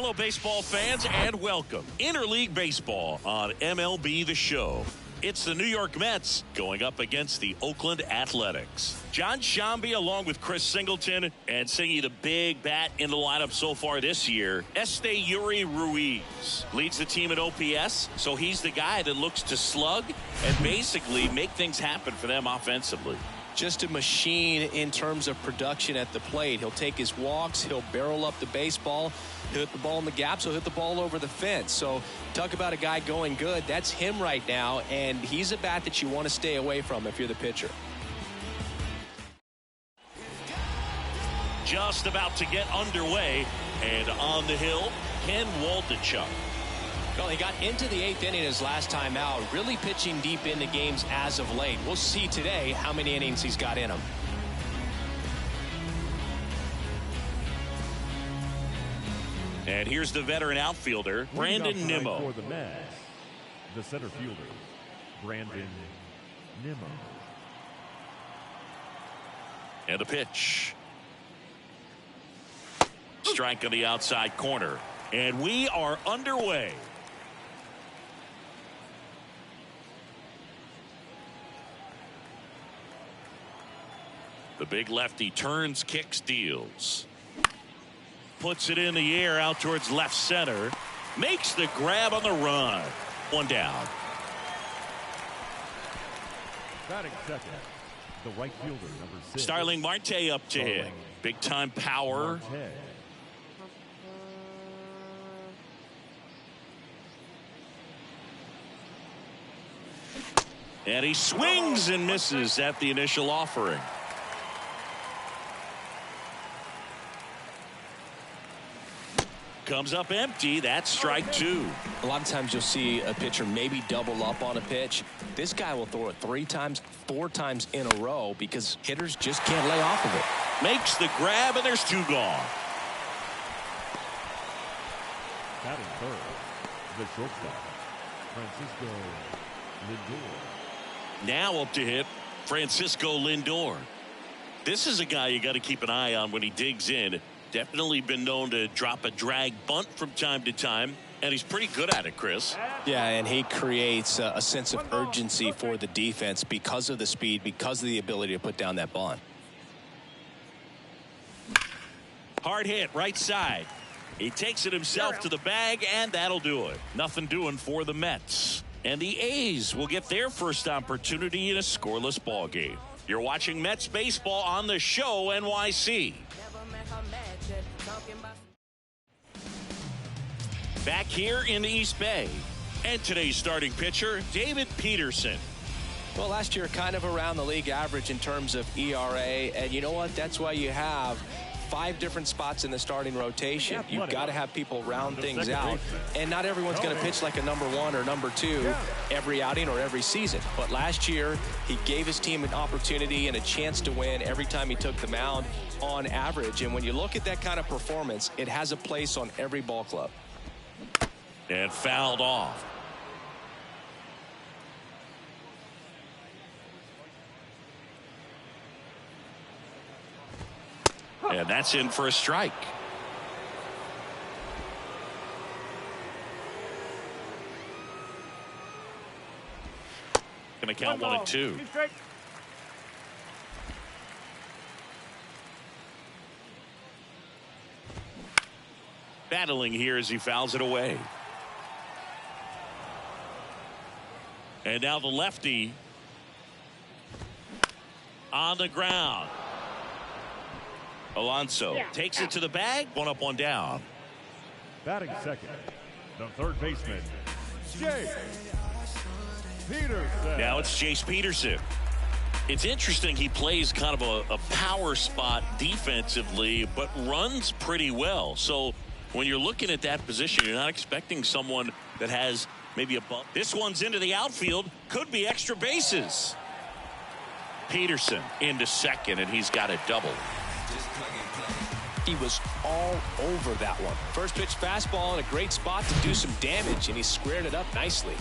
Hello, baseball fans, and welcome. Interleague Baseball on MLB The Show. It's the New York Mets going up against the Oakland Athletics. John Sciambi along with Chris Singleton, and singing the big bat in the lineup so far this year, Esteury Ruiz leads the team in OPS, so he's the guy that looks to slug and basically make things happen for them offensively. Just a machine in terms of production at the plate. He'll take his walks, he'll barrel up the baseball, he'll hit the ball in the gaps, he'll hit the ball over the fence. So talk about a guy going good. That's him right now, and he's a bat that you want to stay away from if you're the pitcher. Just about to get underway, and on the hill, Ken Waldichuk. Well, he got into the 8th inning his last time out, really pitching deep into games as of late. We'll see today how many innings he's got in him. And here's the veteran outfielder, Brandon Nimmo. For the Mets, the center fielder, Brandon Nimmo. And a pitch. Strike on the outside corner. And we are underway. The big lefty turns, kicks, deals. Puts it in the air out towards left center. Makes the grab on the run. One down. Batting second, the right fielder, number 6. Starling Marte up to hit. Big time power. Marte. And he swings and misses at the initial offering. Comes up empty. That's strike 2. A lot of times you'll see a pitcher maybe double up on a pitch. This guy will throw it 3 times, 4 times in a row because hitters just can't lay off of it. Makes the grab, and there's 2 gone. Batting third, the shortstop, Francisco Lindor. Now up to hit, Francisco Lindor. This is a guy you got to keep an eye on when he digs in. Definitely been known to drop a drag bunt from time to time, and he's pretty good at it, Chris. Yeah, and he creates a sense of urgency for the defense because of the speed, because of the ability to put down that bunt. Hard hit, right side. He takes it himself to the bag, and that'll do it. Nothing doing for the Mets. And the A's will get their first opportunity in a scoreless ball game. You're watching Mets baseball on the Show NYC. Back here in the East Bay. And today's starting pitcher, David Peterson. Well, last year kind of around the league average in terms of ERA. And you know what? That's why you have 5 different spots in the starting rotation. You've got to have people round things out. And not everyone's going to pitch like a number 1 or number 2 every outing or every season. But last year, he gave his team an opportunity and a chance to win every time he took the mound on average. And when you look at that kind of performance, it has a place on every ball club. And fouled off. And that's in for a strike. Going to count 1 and 2. Battling here as he fouls it away. And now the lefty on the ground. Alonso takes it to the bag. 1 up, 1 down. Batting second, the third baseman, Jace Peterson. Now it's Jace Peterson. It's interesting, he plays kind of a power spot defensively, but runs pretty well. So when you're looking at that position, you're not expecting someone that has maybe a bump. This one's into the outfield. Could be extra bases. Peterson into second, and he's got a double. He was all over that one. First pitch fastball in a great spot to do some damage, and he squared it up nicely.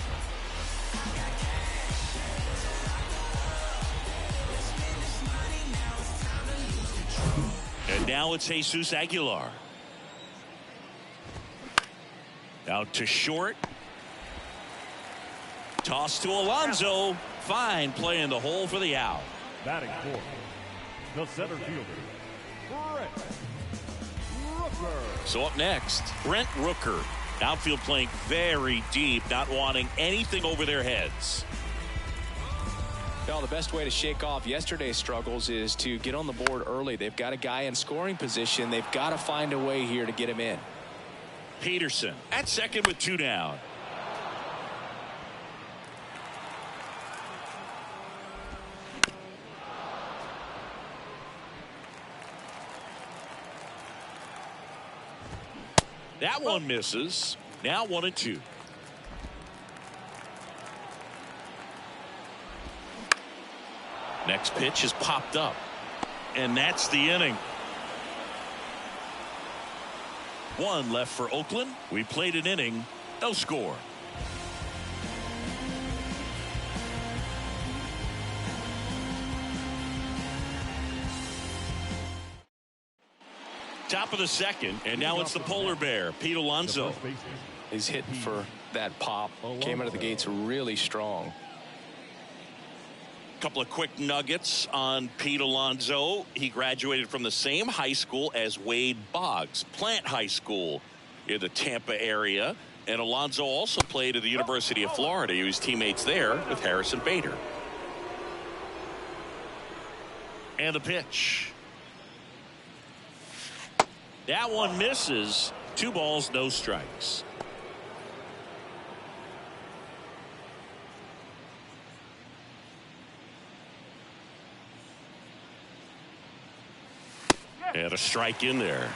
And now it's Jesus Aguilar. Out to short. Toss to Alonso. Fine play in the hole for the out. Batting fourth, the center fielder, Brent Rooker. So up next, Brent Rooker. Outfield playing very deep, not wanting anything over their heads. Well, the best way to shake off yesterday's struggles is to get on the board early. They've got a guy in scoring position. They've got to find a way here to get him in. Peterson at second with 2 down. That one misses. Now 1-2. Next pitch is popped up. And that's the inning. 1 left for Oakland. We played an inning. No score. Top of the second, and now it's the polar bear, Pete Alonso. He's hitting for that pop. Came out of the gates really strong. Couple of quick nuggets on Pete Alonso. He graduated from the same high school as Wade Boggs, Plant High School in the Tampa area. And Alonso also played at the University of Florida. He was teammates there with Harrison Bader. And the pitch. That one misses. 2 balls, no strikes. And a strike in there.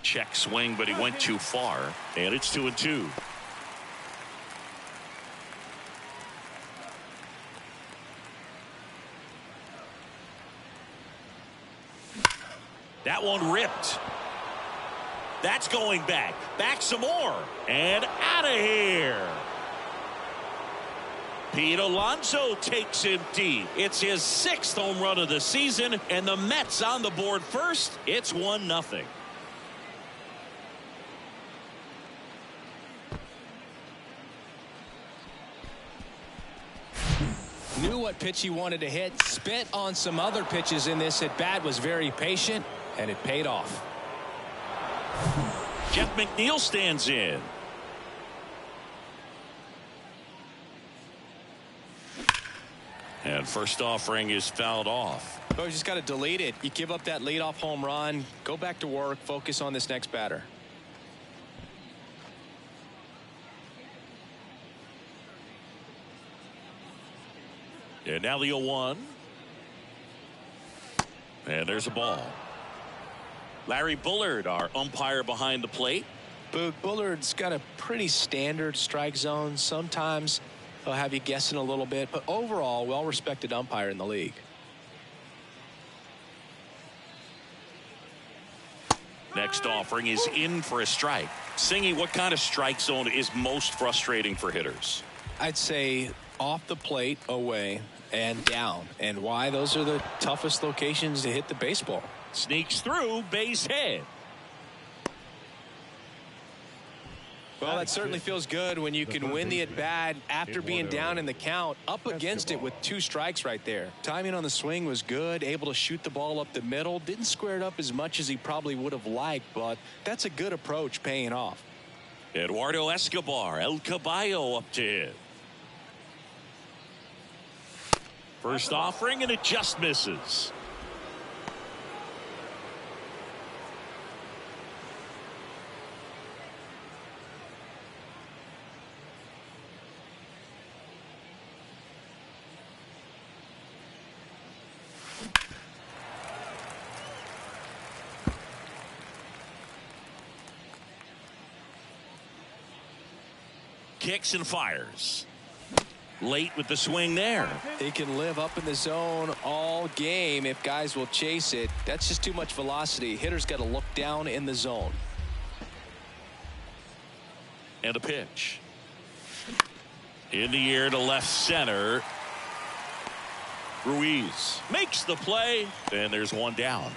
Check swing, but he went too far. And it's 2-2. That one ripped. That's going back. Back some more. And out of here. Pete Alonso takes him deep. It's his 6th home run of the season, and the Mets on the board first. It's 1-0. Knew what pitch he wanted to hit. Spent on some other pitches in this at bat. Was very patient, and it paid off. Jeff McNeil stands in. And first offering is fouled off. Oh, you just got to delete it. You give up that leadoff home run. Go back to work. Focus on this next batter. And now the 0-1. And there's a ball. Larry Bullard, our umpire behind the plate. Bullard's got a pretty standard strike zone. Sometimes he'll have you guessing a little bit, but overall, well-respected umpire in the league. Next offering is in for a strike. Singy, what kind of strike zone is most frustrating for hitters? I'd say off the plate, away, and down. And why? Those are the toughest locations to hit the baseball. Sneaks through, base hit. Well, that certainly feels good when you can win the at-bat after being down in the count, up against it with 2 strikes right there. Timing on the swing was good, able to shoot the ball up the middle. Didn't square it up as much as he probably would have liked, but that's a good approach paying off. Eduardo Escobar, El Caballo up to hit. First offering, and it just misses. Kicks and fires. Late with the swing there. He can live up in the zone all game if guys will chase it. That's just too much velocity. Hitter's got to look down in the zone. And a pitch. In the air to left center. Ruiz makes the play, and there's one down.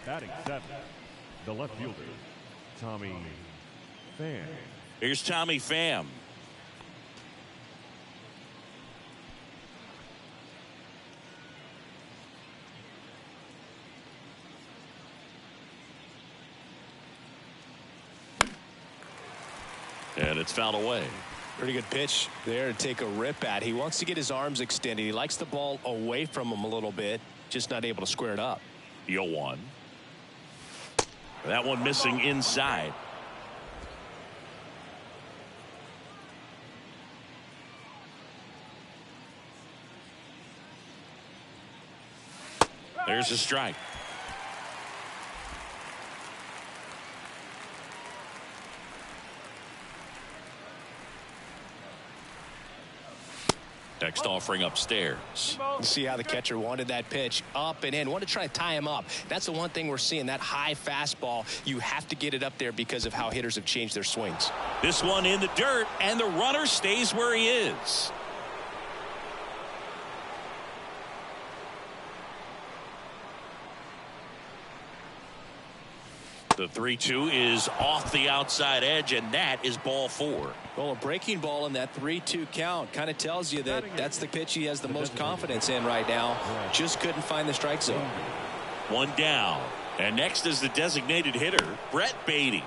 Batting 7, the left fielder, Tommy Pham. Here's Tommy Pham. And it's fouled away. Pretty good pitch there to take a rip at. He wants to get his arms extended. He likes the ball away from him a little bit, just not able to square it up. 0-1. That one missing inside. There's a strike. Next offering upstairs. See how the catcher wanted that pitch up and in. Want to try to tie him up. That's the one thing we're seeing, that high fastball. You have to get it up there because of how hitters have changed their swings. This one in the dirt, and the runner stays where he is. The 3-2 is off the outside edge, and that is ball 4. Well, a breaking ball in that 3-2 count kind of tells you that that's the pitch he has the most confidence in right now. Just couldn't find the strike zone. One down. And next is the designated hitter, Brett Beatty.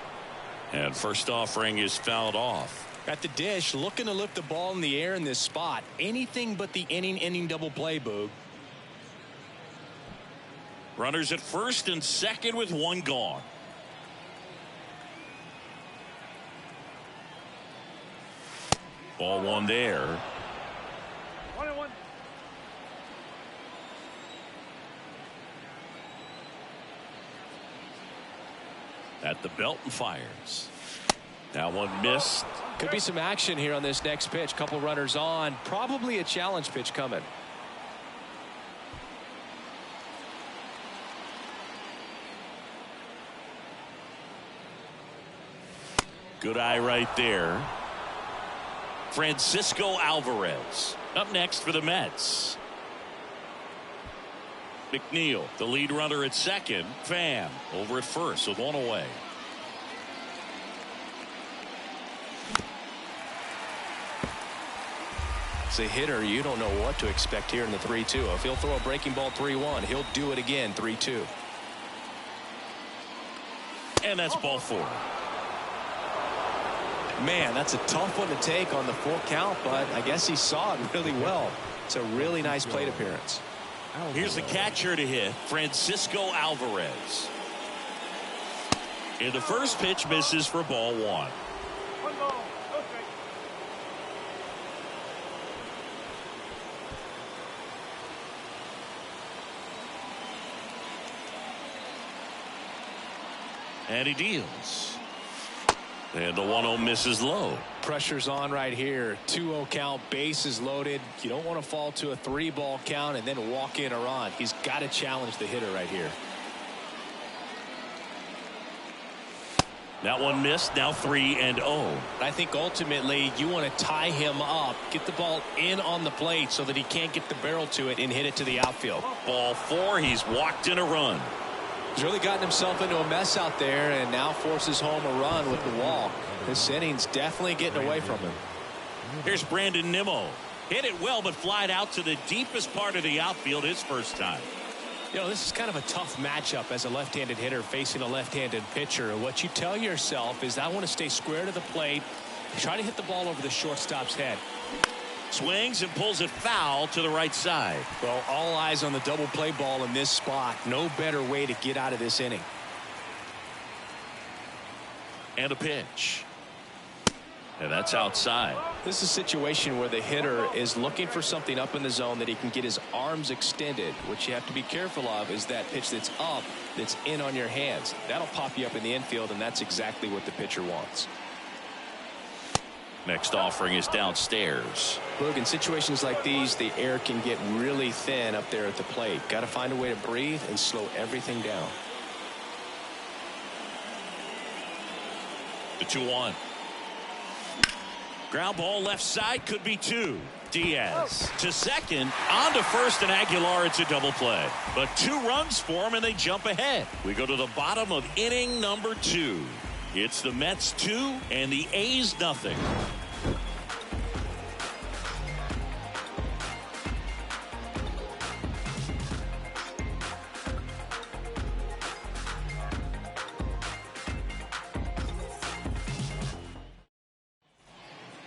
And first offering is fouled off. At the dish, looking to lift the ball in the air in this spot. Anything but the inning double play, Boog. Runners at first and second with one gone. Ball 1 there. 1-1. At the belt and fires. That one missed. Could be some action here on this next pitch. Couple runners on. Probably a challenge pitch coming. Good eye right there. Francisco Alvarez up next for the Mets. McNeil, the lead runner at second. Pham over at first with one away. As a hitter, you don't know what to expect here in the 3-2. If he'll throw a breaking ball 3-1, he'll do it again 3-2. And that's ball 4. Man, that's a tough one to take on the full count, but I guess he saw it really well. It's a really nice plate appearance. Here's the catcher to hit, Francisco Alvarez. And the first pitch misses for ball 1. 1 ball, no strike. And he deals. And the 1-0 misses low. Pressure's on right here. 2-0 count, bases loaded. You don't want to fall to a 3-ball count and then walk in or on. He's got to challenge the hitter right here. That one missed. Now 3-0. I think ultimately you want to tie him up, get the ball in on the plate so that he can't get the barrel to it and hit it to the outfield. Ball 4. He's walked in a run. He's really gotten himself into a mess out there and now forces home a run with the walk. This inning's definitely getting away from him. Here's Brandon Nimmo. Hit it well, but flied out to the deepest part of the outfield his first time. You know, this is kind of a tough matchup as a left-handed hitter facing a left-handed pitcher. And what you tell yourself is, I want to stay square to the plate, try to hit the ball over the shortstop's head. Swings and pulls it foul to the right side. Well, all eyes on the double play ball in this spot. No better way to get out of this inning. And a pitch. And that's outside. This is a situation where the hitter is looking for something up in the zone that he can get his arms extended. What you have to be careful of is that pitch that's up, that's in on your hands. That'll pop you up in the infield, and that's exactly what the pitcher wants. Next offering is downstairs. Look, in situations like these, the air can get really thin up there at the plate. Got to find a way to breathe and slow everything down. The 2-1. Ground ball left side, could be 2. Diaz to second, on to first, and Aguilar. It's a double play. But 2 runs for him, and they jump ahead. We go to the bottom of inning number 2. It's the Mets 2 and the A's nothing.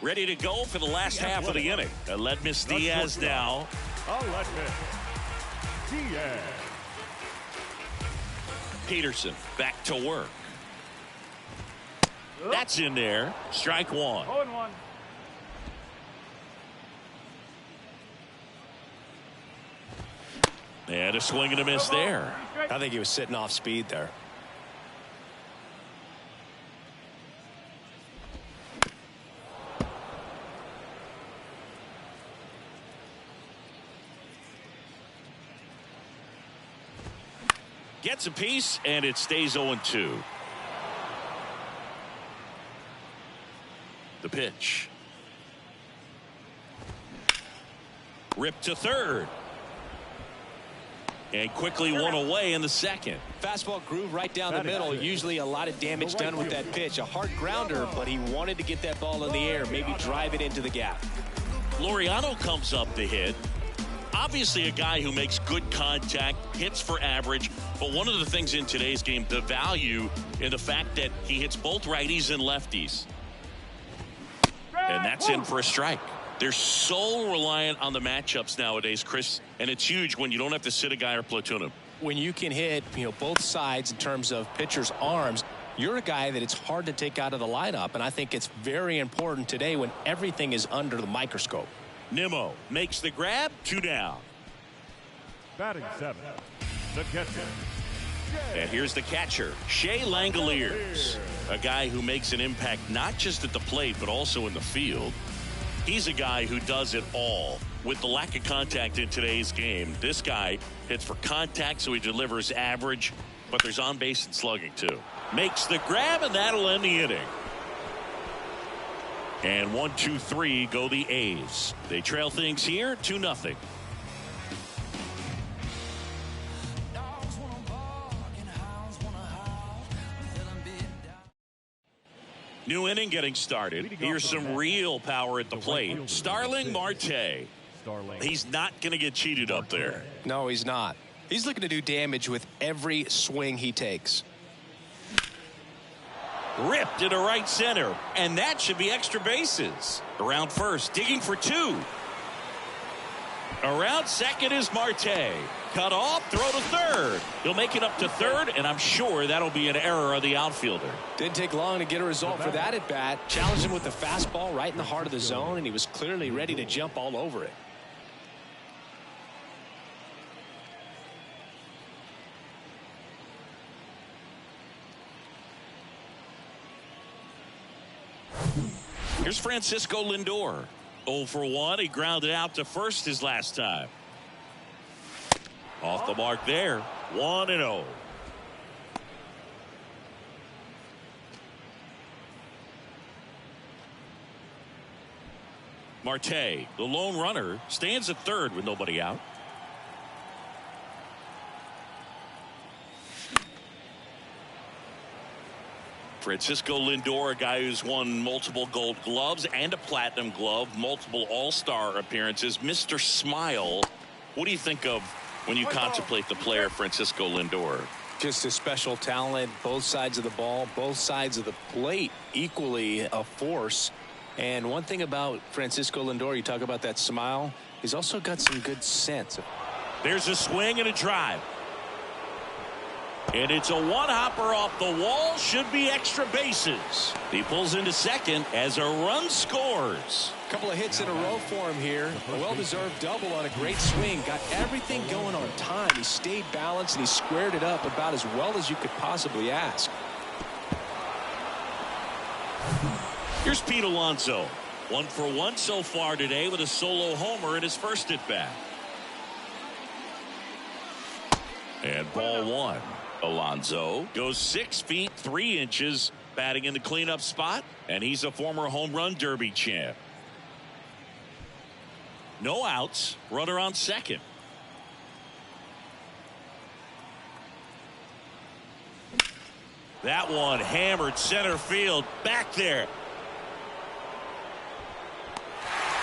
Ready to go for the last half of the inning. Aledmys Diaz now. Aledmys Diaz. Peterson back to work. That's in there. Strike 1. 0-1. And a swing and a miss there. I think he was sitting off speed there. Gets a piece, and it stays 0-2. The pitch. Ripped to third. And quickly one away in the second. Fastball groove right down the middle. Usually a lot of damage done with that pitch. A hard grounder, but he wanted to get that ball in the air, maybe drive it into the gap. Laureano comes up to hit. Obviously a guy who makes good contact, hits for average, but one of the things in today's game, the value in the fact that he hits both righties and lefties. And that's in for a strike. They're so reliant on the matchups nowadays, Chris, and it's huge when you don't have to sit a guy or platoon him. When you can hit, both sides in terms of pitchers' arms, you're a guy that it's hard to take out of the lineup, and I think it's very important today when everything is under the microscope. Nimmo makes the grab, 2 down. Batting 7, the catcher. And here's the catcher, Shea Langoliers, a guy who makes an impact not just at the plate but also in the field. He's a guy who does it all. With the lack of contact in today's game, this guy hits for contact, so he delivers average, but there's on base and slugging too. Makes the grab, and that'll end the inning. And 1, 2, 3 go the A's. They trail things here 2-0. New inning getting started. Here's some real power at the plate. Starling Marte. He's not going to get cheated up there. No, he's not. He's looking to do damage with every swing he takes. Ripped into right center, and that should be extra bases. Around first, digging for 2. Around second is Marte. Cut off, throw to third. He'll make it up to third, and I'm sure that'll be an error of the outfielder. Didn't take long to get a result for that at bat. Challenged him with the fastball right in the heart of the zone, and he was clearly ready to jump all over it. Here's Francisco Lindor. 0 for 1. He grounded out to first his last time. Off the mark there. 1-0. Marte, the lone runner, stands at third with nobody out. Francisco Lindor, a guy who's won multiple Gold Gloves and a Platinum Glove, multiple All-Star appearances. Mr. Smile, what do you think of when you contemplate the player Francisco Lindor? Just a special talent, both sides of the ball, both sides of the plate, equally a force. And one thing about Francisco Lindor, you talk about that smile, he's also got some good sense. There's a swing and a drive. And it's a one-hopper off the wall. Should be extra bases. He pulls into second as a run scores. A couple of hits in a row for him here. A well-deserved double on a great swing. Got everything going on time. He stayed balanced and he squared it up about as well as you could possibly ask. Here's Pete Alonso. 1 for 1 so far today with a solo homer in his first at-bat. And ball 1. Alonso goes 6 feet 3 inches, batting in the cleanup spot, and he's a former home run derby champ. No outs. Runner on second. That one hammered center field. Back there.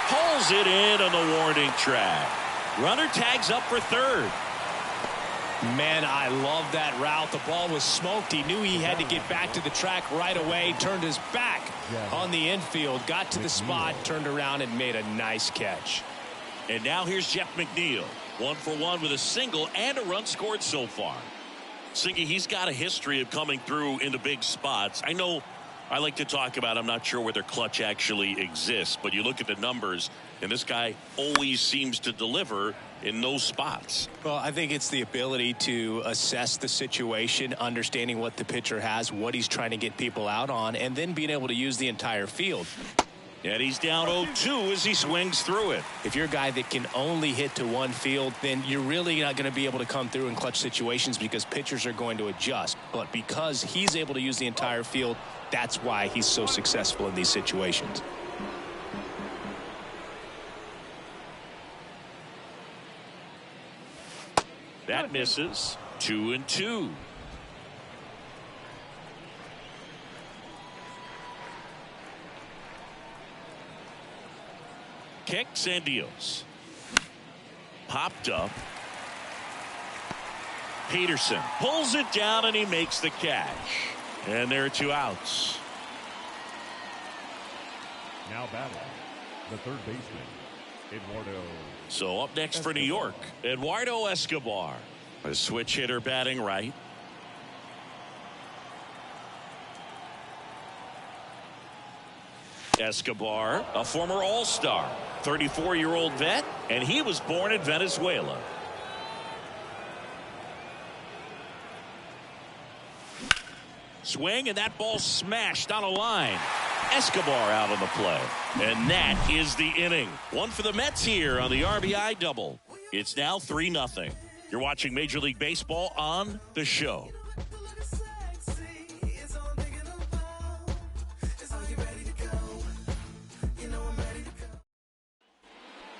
Pulls it in on the warning track. Runner tags up for third. Man, I love that route. The ball was smoked. He knew he had to get back to the track right away. Turned his back on the infield. Got to the spot. Turned around and made a nice catch. And now here's Jeff McNeil. 1 for 1 with a single and a run scored so far. Singy, he's got a history of coming through into big spots. I know I like to talk about, I'm not sure whether clutch actually exists, but you look at the numbers, and this guy always seems to deliver in those spots. Well, I think it's the ability to assess the situation, understanding what the pitcher has, what he's trying to get people out on, and then being able to use the entire field. And he's down 0-2 as he swings through it. If you're a guy that can only hit to one field, then you're really not going to be able to come through in clutch situations because pitchers are going to adjust. But because he's able to use the entire field, that's why he's so successful in these situations. That misses. 2-2. Kicks and deals. Popped up. Peterson pulls it down and he makes the catch. And there are 2 outs. Now batting, the third baseman, Eduardo. So up next for New York, Eduardo Escobar. A switch hitter batting right. Escobar, a former All-Star, 34-year-old vet, and he was born in Venezuela. Swing, and that ball smashed on a line. Escobar out on the play. And that is the inning. One for the Mets here on the RBI double. It's now 3-0. You're watching Major League Baseball on The Show.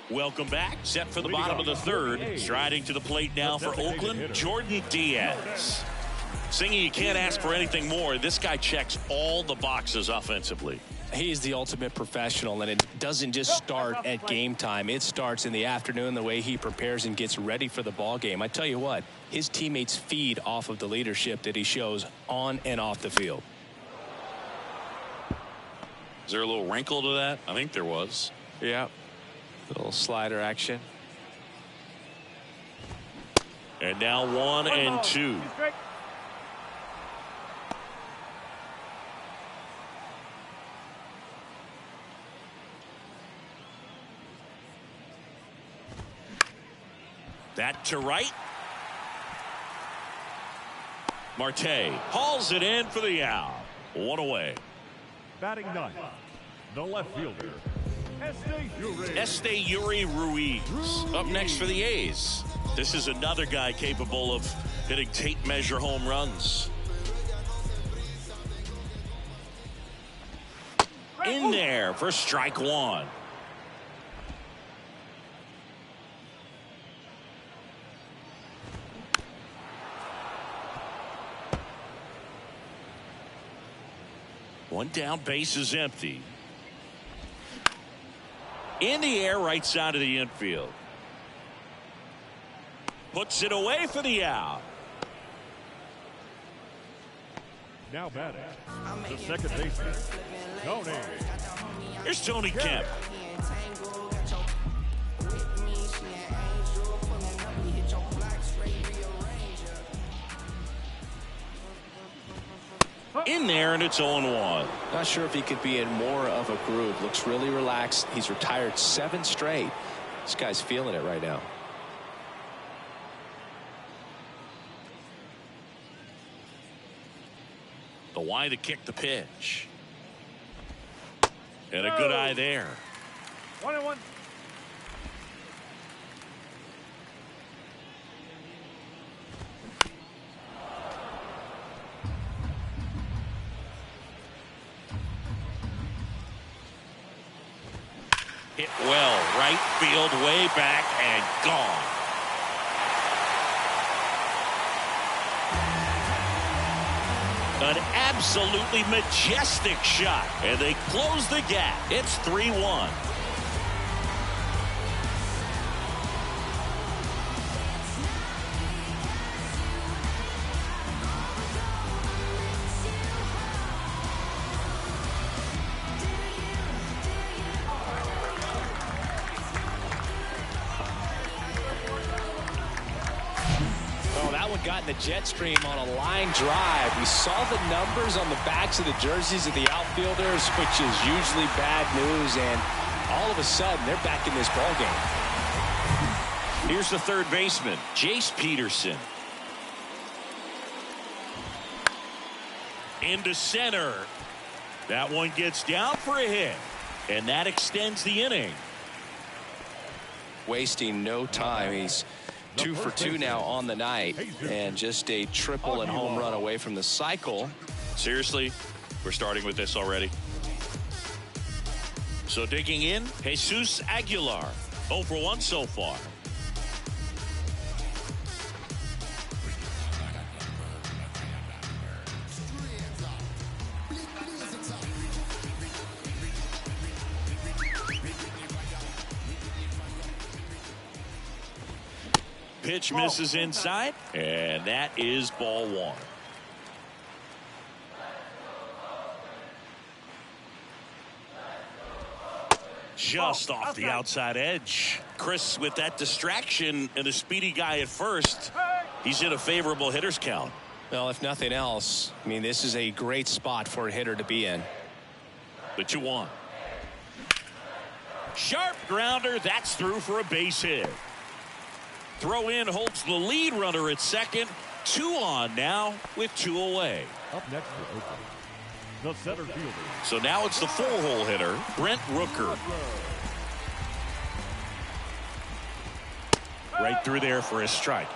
Welcome back. Set for the bottom of the third. Striding to the plate now for Oakland, Jordan Diaz. Singy, you can't ask for anything more. This guy checks all the boxes offensively. He's the ultimate professional, and it doesn't just start at game time. It starts in the afternoon, the way he prepares and gets ready for the ball game. I tell you what, his teammates feed off of the leadership that he shows on and off the field. Is there a little wrinkle to that? I think there was. Yeah. Little slider action. And now 1-2. That to right. Marte hauls it in for the out. 1 away. Batting ninth, the left fielder, Esteury Ruiz up next for the A's. This is another guy capable of hitting tape measure home runs. In there for strike 1. One down, base is empty. In the air, right side of the infield. Puts it away for the out. now batting, the second baseman, Tony. Here's Tony Kemp. In there, and it's 0-1. Not sure if he could be in more of a groove. Looks really relaxed. He's retired 7 straight. This guy's feeling it right now. The wide to kick the pitch. And a good eye there. 1-1. Hit well, right field, way back, and gone. An absolutely majestic shot, and they close the gap. It's 3-1. Got in the jet stream on a line drive. We saw the numbers on the backs of the jerseys of the outfielders, which is usually bad news, and all of a sudden they're back in this ball game. Here's the third baseman, Jace Peterson. Into center. That one gets down for a hit, and that extends the inning. Wasting no time. He's 2 for 2 now on the night, and just a triple and home run away from the cycle. Seriously, we're starting with this already. So digging in, Jesus Aguilar, 0 for 1 so far. Pitch misses inside, and that is ball 1. Just off the outside edge. Chris, with that distraction and a speedy guy at first, he's in a favorable hitter's count. Well, if nothing else, I mean, this is a great spot for a hitter to be in. The 2-1. Sharp grounder, that's through for a base hit. Throw in holds the lead runner at second. 2 on now with 2 away. Up next for Oakland, the center fielder. So now it's the 4-hole hitter, Brent Rooker. Right through there for a strike.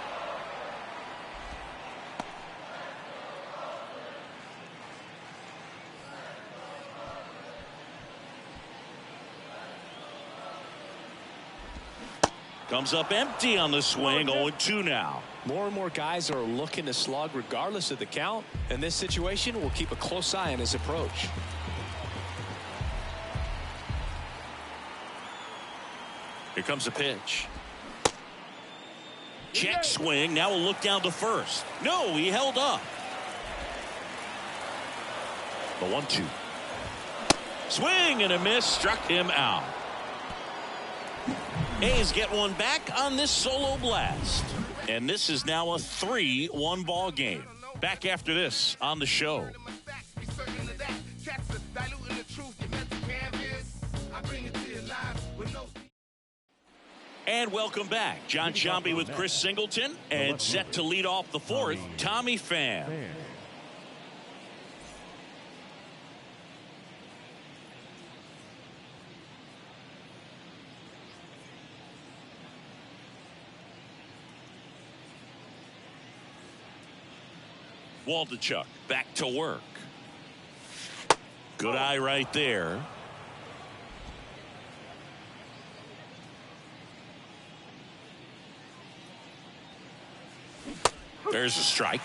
Comes up empty on the swing, 0-2 now. More and more guys are looking to slug regardless of the count. In this situation, we'll keep a close eye on his approach. Here comes a pitch. Check swing. Now we'll look down to first. No, he held up. The 1-2. Swing and a miss. Struck him out. A's get one back on this solo blast. And this is now a 3-1 ball game. Back after this on the show. And welcome back. John Sciambi with Chris Singleton. And set to lead off the 4th, Tommy Pham. Waldichuk back to work. Good eye right there. There's a strike.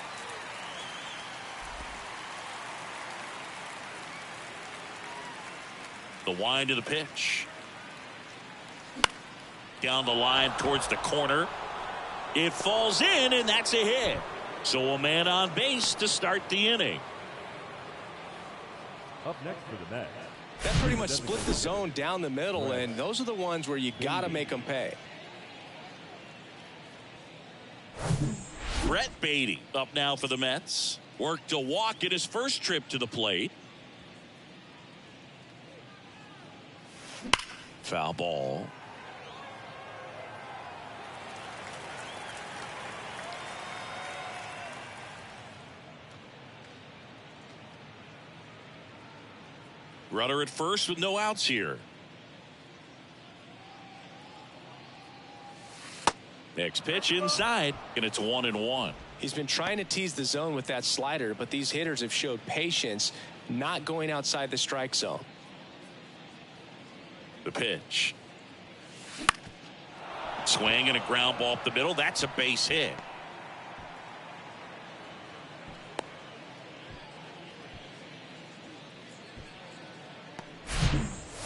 The wind of the pitch. Down the line towards the corner. It falls in, and that's a hit. So a man on base to start the inning. Up next for the Mets. That pretty much split the zone down the middle, and those are the ones where you got to make them pay. Brett Beatty up now for the Mets. Worked a walk in his first trip to the plate. Foul ball. Runner at first with no outs here. Next pitch inside, and it's 1-1. He's been trying to tease the zone with that slider, but these hitters have showed patience, not going outside the strike zone. The pitch. Swing and a ground ball up the middle. That's a base hit.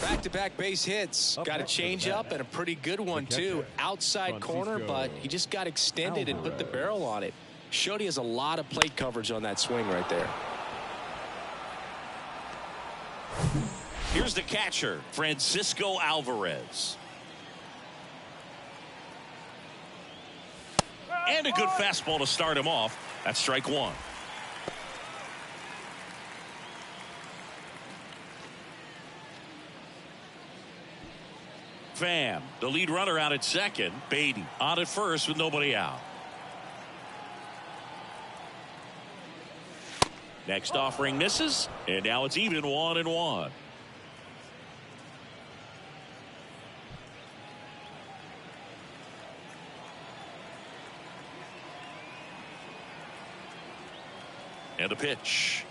Back-to-back base hits. Got a change-up and a pretty good one, too. Outside corner, but he just got extended and put the barrel on it. Showed he has a lot of plate coverage on that swing right there. Here's the catcher, Francisco Alvarez. And a good fastball to start him off. That's strike one. Pham, the lead runner out at second. Beatty on at first with nobody out. Next offering misses, and now it's even 1-1. And the pitch.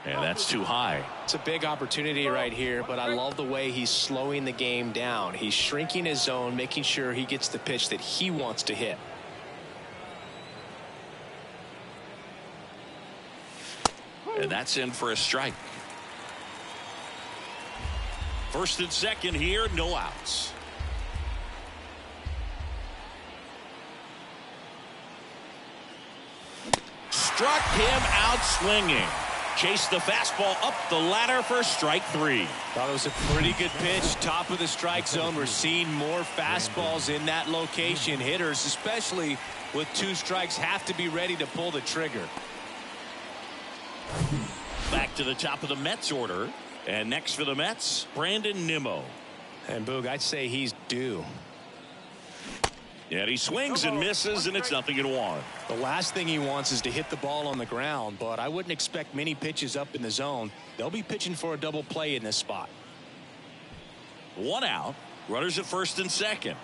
And that's too high. It's a big opportunity right here, but I love the way he's slowing the game down. He's shrinking his zone, making sure he gets the pitch that he wants to hit. And that's in for a strike. First and second here, no outs. Struck him out swinging. Chased the fastball up the ladder for strike three. Thought it was a pretty good pitch. Top of the strike zone. We're seeing more fastballs in that location. Hitters, especially with 2 strikes, have to be ready to pull the trigger. Back to the top of the Mets order. And next for the Mets, Brandon Nimmo. And Boog, I'd say he's due. And he swings and misses, and it's 0-1. The last thing he wants is to hit the ball on the ground, but I wouldn't expect many pitches up in the zone. They'll be pitching for a double play in this spot. 1 out. Runners at first and second.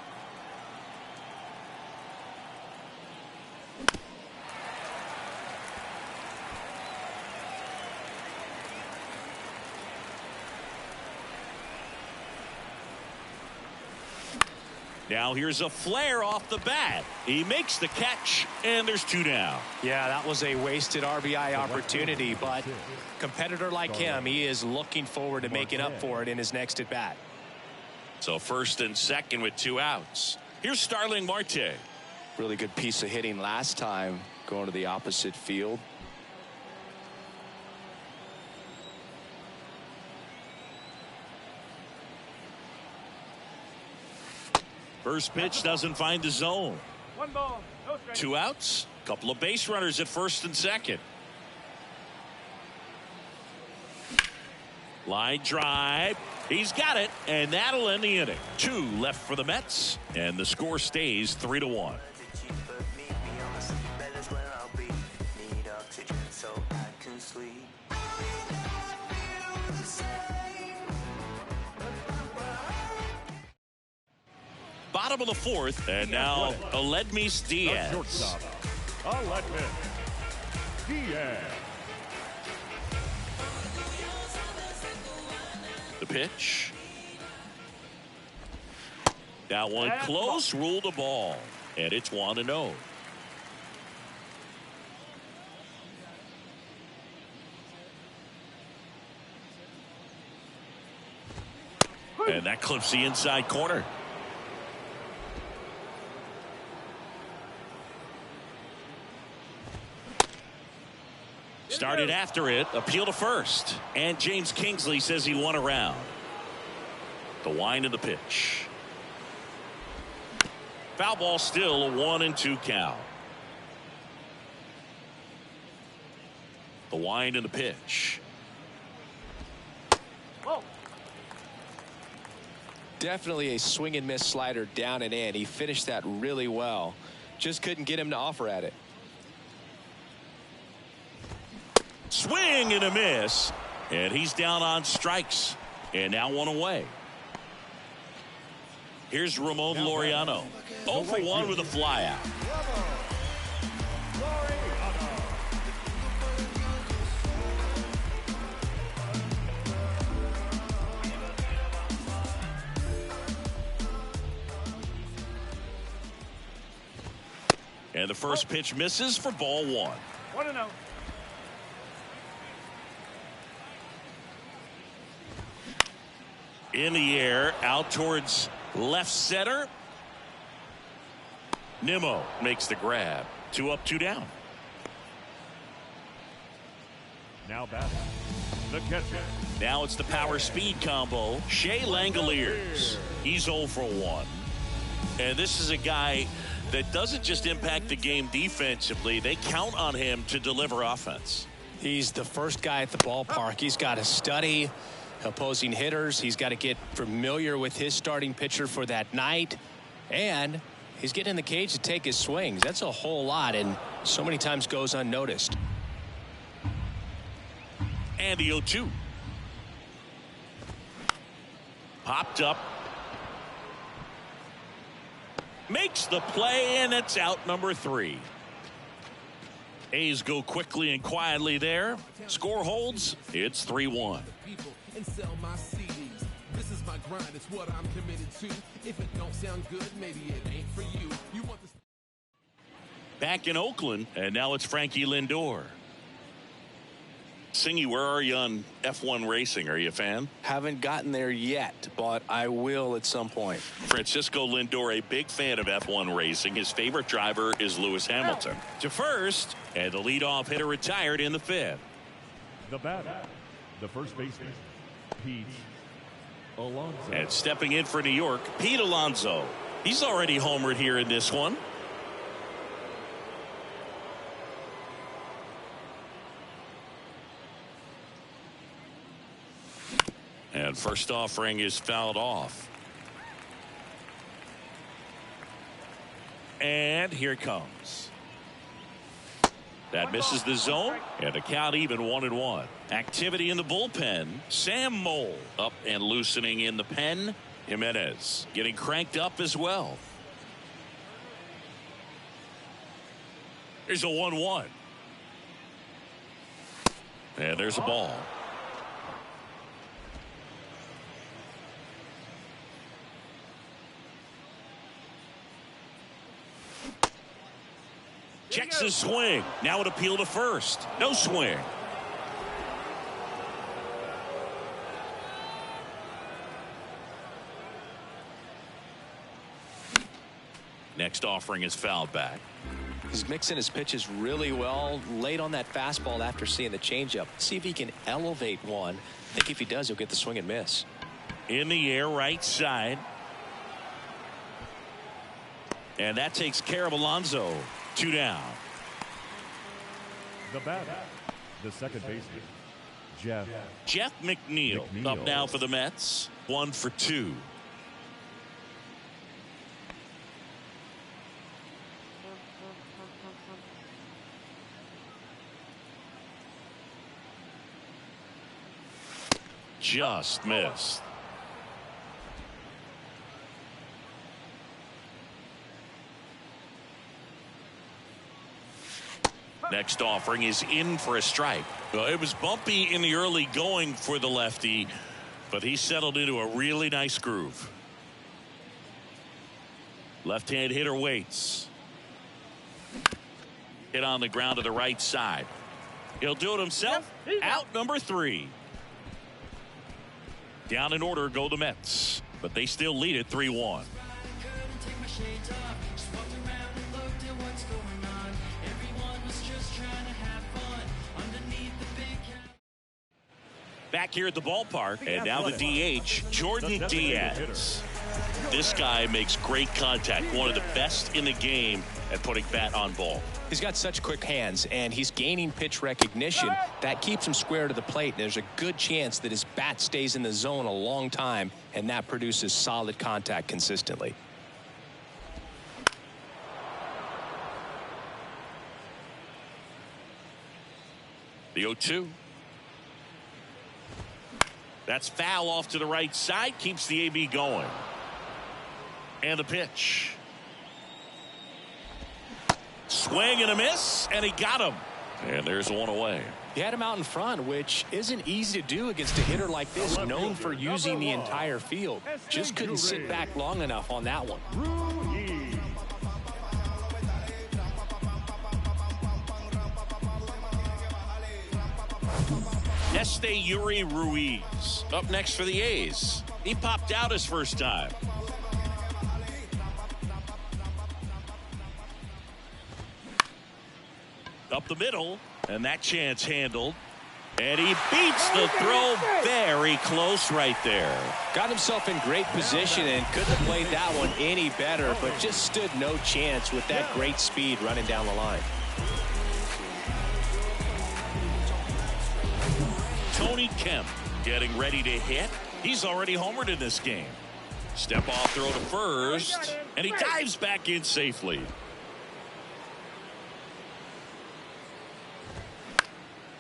Now here's a flare off the bat. He makes the catch, and there's 2 down. Yeah, that was a wasted RBI opportunity, but competitor like him, he is looking forward to making up for it in his next at-bat. So first and second with 2 outs. Here's Starling Marte. Really good piece of hitting last time, going to the opposite field. First pitch doesn't find the zone. 1 ball, no strike. 2 outs. Couple of base runners at first and second. Line drive. He's got it, and that'll end the inning. 2 left for the Mets, and the score stays 3-1. Bottom of the 4th, and now Aledmys Diaz. Aledmys Diaz. The pitch. That one close, ruled a ball, and it's 1-0. And that clips the inside corner. Started after it, appeal to first. And James Kingsley says he won around. The wind of the pitch. Foul ball, still a 1-2 count. The wind and the pitch. Definitely a swing and miss slider down and in. He finished that really well. Just couldn't get him to offer at it. Swing and a miss. And he's down on strikes. And now 1 away. Here's Ramon Laureano. 0 for 1 with a flyout. And the first pitch misses for ball 1. 1-0. In the air, out towards left center. Nimmo makes the grab. 2 up, 2 down. Now batting, the catcher. Now it's the power speed combo. Shea Langoliers. He's 0 for 1. And this is a guy that doesn't just impact the game defensively. They count on him to deliver offense. He's the first guy at the ballpark. He's got to study opposing hitters. He's got to get familiar with his starting pitcher for that night. And he's getting in the cage to take his swings. That's a whole lot, and so many times goes unnoticed. And the 0-2. Popped up. Makes the play, and it's out number 3. A's go quickly and quietly there. Score holds. It's 3-1. And sell my CDs. This is my grind. It's what I'm committed to. If it don't sound good, maybe it ain't for you. You want this? Back in Oakland, and now it's Frankie Lindor. Singy, where are you on F1 racing? Are you a fan? Haven't gotten there yet, but I will at some point. Francisco Lindor, a big fan of F1 racing. His favorite driver is Lewis Hamilton. To first, and the leadoff hitter retired in the 5th. The batter, the first baseman, Pete Alonso. And stepping in for New York, Pete Alonso. He's already homered here in this one. And first offering is fouled off. And here it comes. That misses the zone, and the count even 1-1. Activity in the bullpen. Sam Mole up and loosening in the pen. Jimenez getting cranked up as well. Here's a 1-1. And there's a ball. Checks his swing. Now an appeal to first. No swing. Next offering is fouled back. He's mixing his pitches really well. Late on that fastball after seeing the changeup. See if he can elevate one. I think if he does, he'll get the swing and miss. In the air, right side. And that takes care of Alonso. 2 down. The batter, the second baseman, Jeff McNeil up now for the Mets. 1 for 2. Just missed. Next offering is in for a strike. Well, it was bumpy in the early going for the lefty, but he settled into a really nice groove. Left-hand hitter waits. Hit on the ground to the right side. He'll do it himself. Out number 3. Down in order go the Mets, but they still lead it 3-1. Back here at the ballpark, and now the DH, Jordan Diaz. This guy makes great contact, one of the best in the game at putting bat on ball. He's got such quick hands, and he's gaining pitch recognition. That keeps him square to the plate. There's a good chance that his bat stays in the zone a long time, and that produces solid contact consistently. The 0-2. That's foul off to the right side. Keeps the AB going. And the pitch. Swing and a miss, and he got him. And there's one away. He had him out in front, which isn't easy to do against a hitter like this, known for using the entire field. Just couldn't sit back long enough on that one. Yuri Ruiz up next for the A's. He popped out his first time. Up the middle, and that chance handled. And he beats the throw very close right there. Got himself in great position and couldn't have played that one any better, but just stood no chance with that great speed running down the line. Tony Kemp getting ready to hit. He's already homered in this game. Step off throw to first, and he dives back in safely.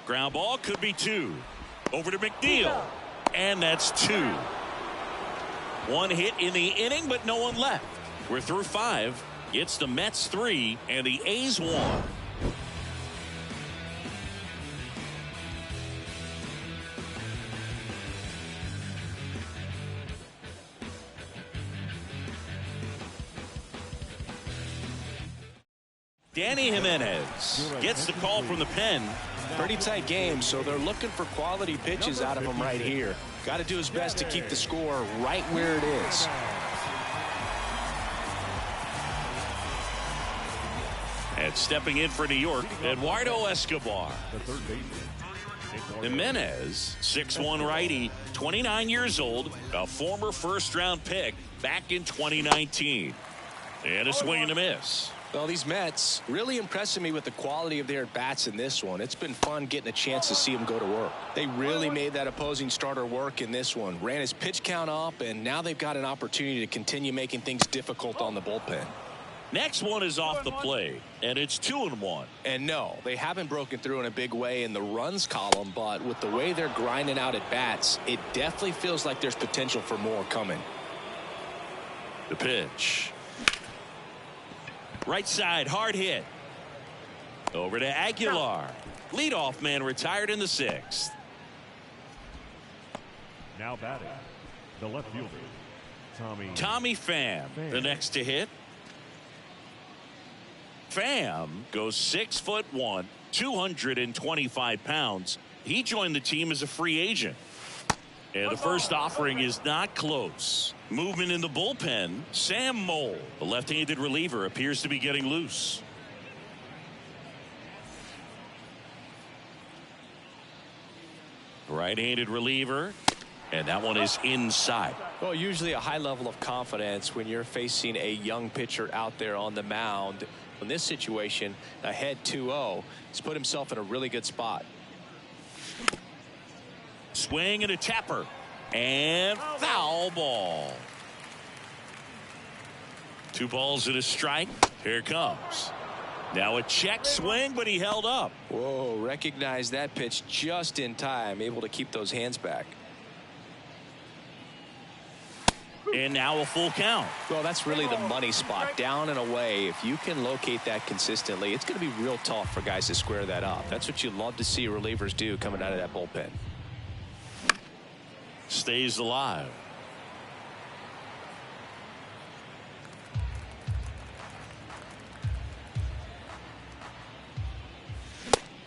Ground ball could be 2. Over to McNeil. And that's 2. 1 hit in the inning, but no one left. We're through 5. It's the Mets 3 and the A's 1. Danny Jimenez gets the call from the pen. Pretty tight game, so they're looking for quality pitches out of him right here. Got to do his best to keep the score right where it is. And stepping in for New York, Eduardo Escobar. Jimenez, 6'1" righty, 29 years old, a former first-round pick back in 2019. And a swing and a miss. Well, these Mets really impressing me with the quality of their at-bats in this one. It's been fun getting a chance to see them go to work. They really made that opposing starter work in this one. Ran his pitch count up, and now they've got an opportunity to continue making things difficult on the bullpen. Next one is off the plate, and it's 2-1. And no, they haven't broken through in a big way in the runs column, but with the way they're grinding out at bats, it definitely feels like there's potential for more coming. The pitch. Right side, hard hit. Over to Aguilar. Leadoff man retired in the 6th. Now batting, the left fielder, Tommy Pham, the next to hit. Pham goes 6'1", 225 pounds. He joined the team as a free agent. And the first offering is not close. Movement in the bullpen. Sam Moll, the left-handed reliever, appears to be getting loose. Right-handed reliever. And that one is inside. Well, usually a high level of confidence when you're facing a young pitcher out there on the mound. In this situation, ahead 2-0, he's put himself in a really good spot. Swing and a tapper. And foul ball. 2 balls and a strike. Here it comes. Now a check swing, but he held up. Whoa, recognized that pitch just in time. Able to keep those hands back. And now a full count. Well, that's really the money spot. Down and away. If you can locate that consistently, it's going to be real tough for guys to square that up. That's what you love to see relievers do coming out of that bullpen. Stays alive.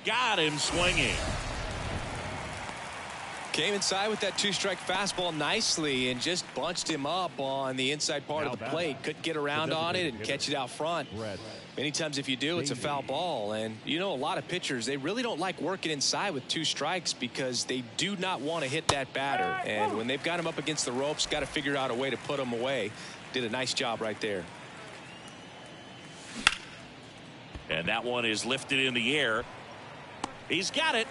Got him swinging. Came inside with that 2-strike fastball nicely and just bunched him up on the inside part of the plate. Couldn't get around on it and catch it out front. Many times if you do, it's a foul ball. And you know, a lot of pitchers, they really don't like working inside with 2 strikes because they do not want to hit that batter. And when they've got him up against the ropes, got to figure out a way to put him away. Did a nice job right there. And that one is lifted in the air. He's got it.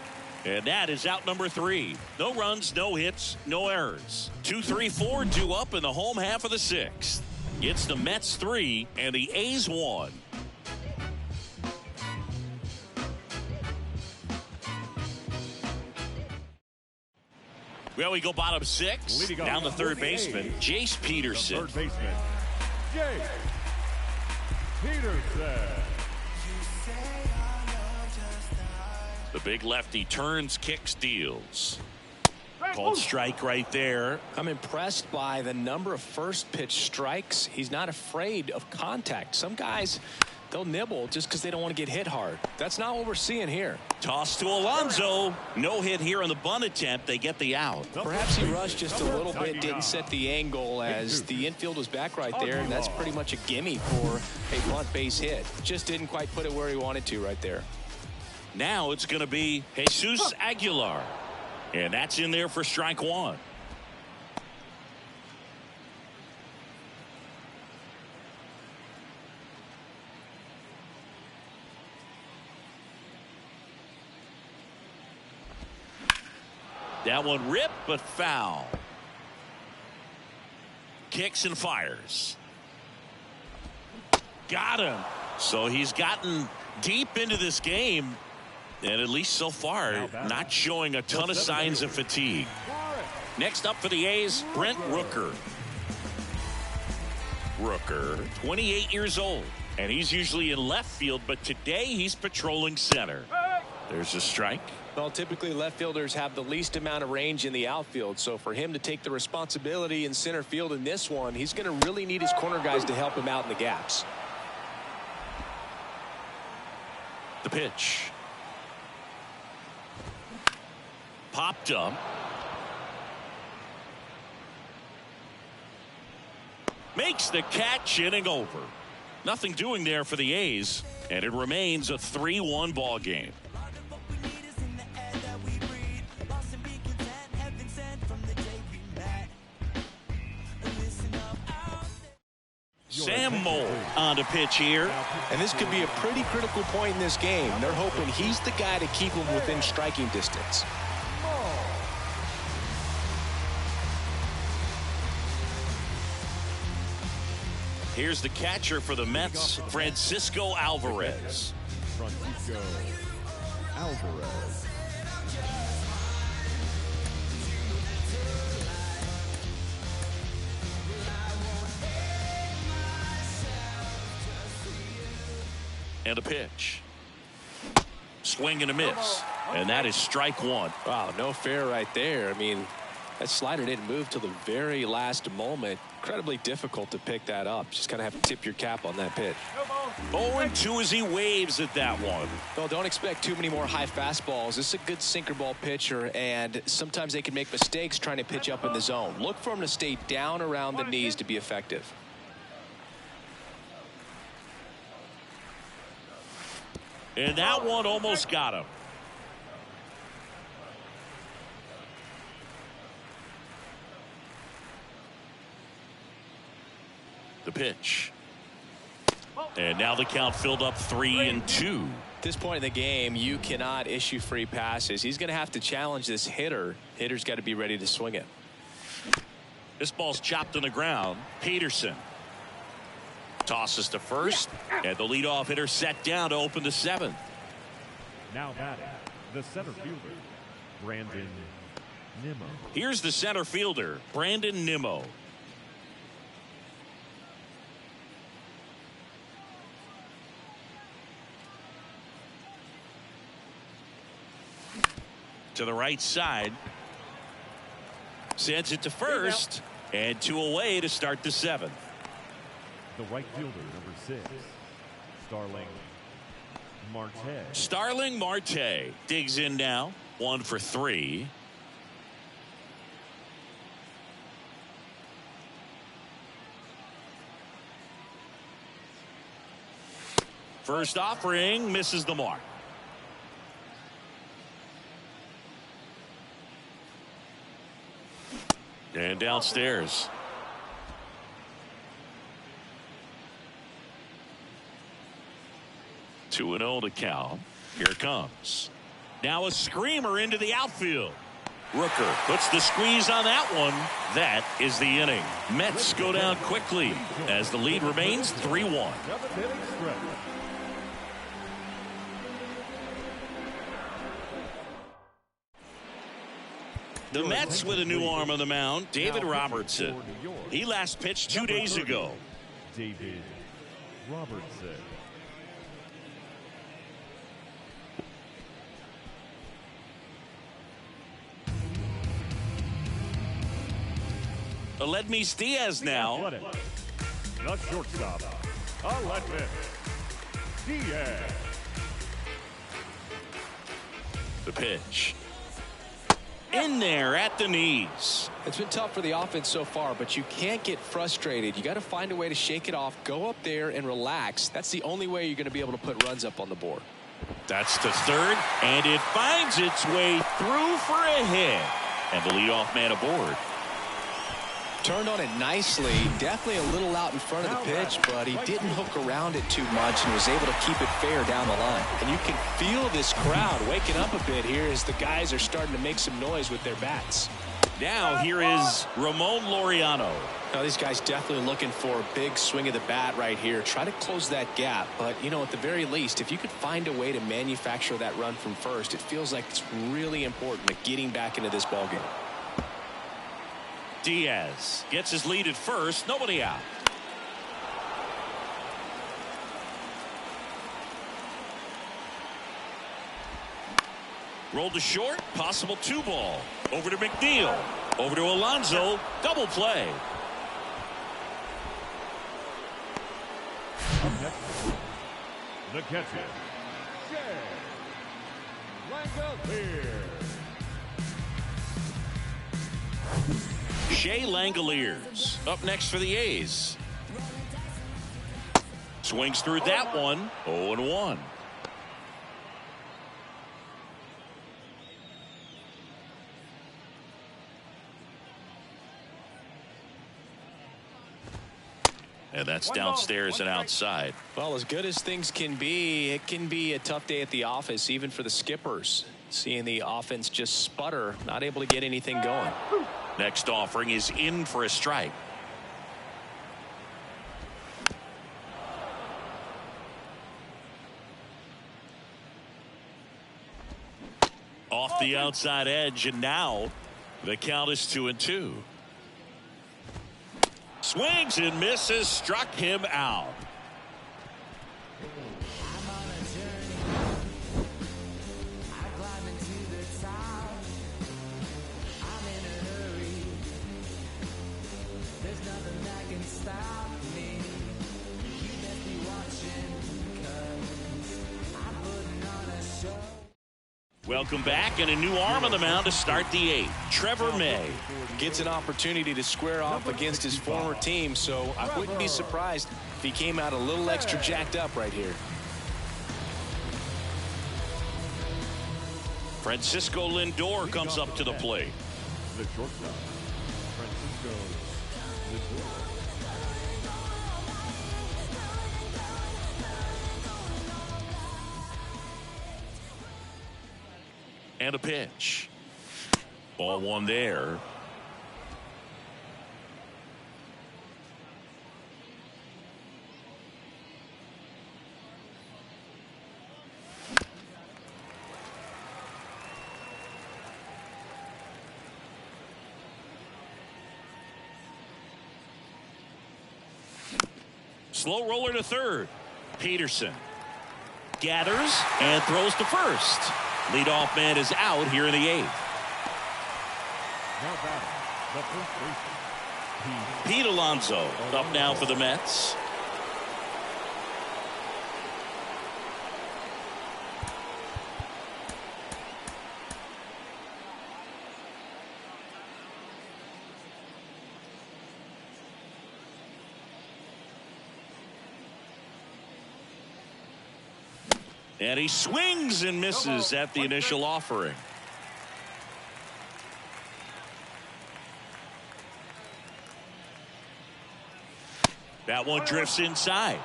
And that is out number 3. No runs, no hits, no errors. 2-3-4 due up in the home half of the 6th. It's the Mets 3 and the A's 1. Well, we go bottom 6. Down the third baseman, Jace Peterson. Third baseman, Jace Peterson. The big lefty turns, kicks, deals. Called strike right there. I'm impressed by the number of first pitch strikes. He's not afraid of contact. Some guys, They'll nibble just because they don't want to get hit hard. That's not what we're seeing here. Toss to Alonso. No hit here on the bunt attempt. They get the out. Perhaps he rushed just a little bit, didn't set the angle as the infield was back right there, and that's pretty much a gimme for a bunt base hit. Just didn't quite put it where he wanted to right there. Now it's going to be Jesus Aguilar. And that's in there for strike one. That one ripped, but foul. Kicks and fires. Got him. So he's gotten deep into this game, and at least so far, not showing a ton of signs of fatigue. Next up for the A's, Brent Rooker. Rooker, 28 years old, and he's usually in left field, but today he's patrolling center. There's a strike. Well, typically left fielders have the least amount of range in the outfield, so for him to take the responsibility in center field in this one, he's going to really need his corner guys to help him out in the gaps. The pitch. Popped up. Makes the catch, inning over. Nothing doing there for the A's, and it remains a 3-1 ball game. Sam Moll on to pitch here. And this could be a pretty critical point in this game. They're hoping he's the guy to keep them within striking distance. Here's the catcher for the Mets, Francisco Alvarez. Francisco Alvarez. And a pitch. Swing and a miss. And that is strike one. Wow, no fair right there. I mean, that slider didn't move till the very last moment. Incredibly difficult to pick that up. Just kind of have to tip your cap on that pitch. 0-2 as he waves at that one. Well, don't expect too many more high fastballs. This is a good sinker ball pitcher, and sometimes they can make mistakes trying to pitch up in the zone. Look for him to stay down around the knees to be effective. And that one almost got him. The pitch. And now the count filled up 3-2. At this point in the game, you cannot issue free passes. He's going to have to challenge this hitter. Hitter's got to be ready to swing it. This ball's chopped on the ground. Peterson tosses to first, and the leadoff hitter set down to open the seventh. Now batting, the center fielder, Brandon Nimmo. Here's the center fielder, Brandon Nimmo. To the right side. Sends it to first, and 2 away to start the seventh. The right fielder, number 6, Starling Marte. Starling Marte digs in now. 1 for 3. First offering misses the mark. And downstairs. Two and 0 to count. Here it comes. Now a screamer into the outfield. Rooker puts the squeeze on that one. That is the inning. Mets go down quickly as the lead remains 3-1. The Mets with a new arm on the mound, David Robertson. He last pitched 2 days ago. David Robertson. Aledmys Diaz now. The shortstop, Aledmys Diaz. The pitch. In there at the knees. It's been tough for the offense so far, but you can't get frustrated. You got to find a way to shake it off, go up there and relax. That's the only way you're going to be able to put runs up on the board. That's to third, and it finds its way through for a hit. And the leadoff man aboard. Turned on it nicely. Definitely a little out in front of the pitch, but he didn't hook around it too much and was able to keep it fair down the line. And you can feel this crowd waking up a bit here as the guys are starting to make some noise with their bats. Now here is Ramon Laureano. Now these guys definitely looking for a big swing of the bat right here. Try to close that gap. But, you know, at the very least, if you could find a way to manufacture that run from first, it feels like it's really important to getting back into this ballgame. Diaz gets his lead at first. Nobody out. Rolled to short. Possible 2-ball. Over to McNeil. Over to Alonso. Double play. Up next, the catcher, Shea Langoliers up next for the A's. Swings through that one. 0-1. And that's downstairs and outside. Well, as good as things can be, it can be a tough day at the office, even for the skippers. Seeing the offense just sputter, not able to get anything going. Next offering is in for a strike. Off the outside edge, and now the count is 2-2. Swings and misses, struck him out. Welcome back, and a new arm on the mound to start the 8th. Trevor May gets an opportunity to square off against his former team, so I wouldn't be surprised if he came out a little extra jacked up right here. Francisco Lindor comes up to the plate. The shortstop, Francisco Lindor. And a pitch. Ball one there. Slow roller to third. Peterson gathers and throws to first. Leadoff man is out here in the 8th. Now batting, the first baseman, Pete Alonso up now for the Mets. And he swings and misses at the initial offering. That one drifts inside.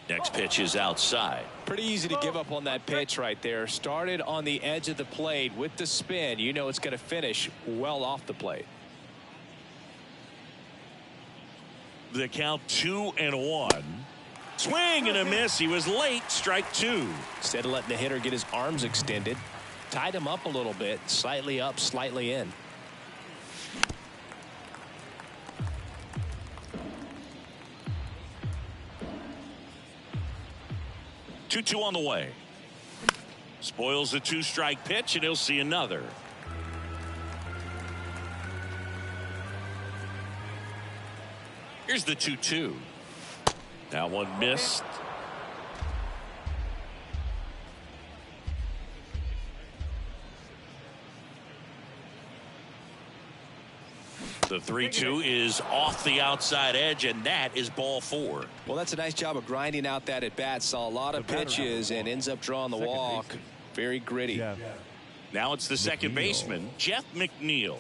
Next pitch is outside. Pretty easy to give up on that pitch right there. Started on the edge of the plate with the spin. You know it's going to finish well off the plate. The count 2-1. Swing and a miss. He was late. Strike 2. Instead of letting the hitter get his arms extended, tied him up a little bit. Slightly up, slightly in. Two on the way. Spoils the 2-strike pitch, and he'll see another. Here's the 2-2. Now one missed. The 3-2 is off the outside edge, and that is ball 4. Well, that's a nice job of grinding out that at bat. Saw a lot of pitches and ends up drawing the walk. Very gritty. Now it's the second baseman, Jeff McNeil.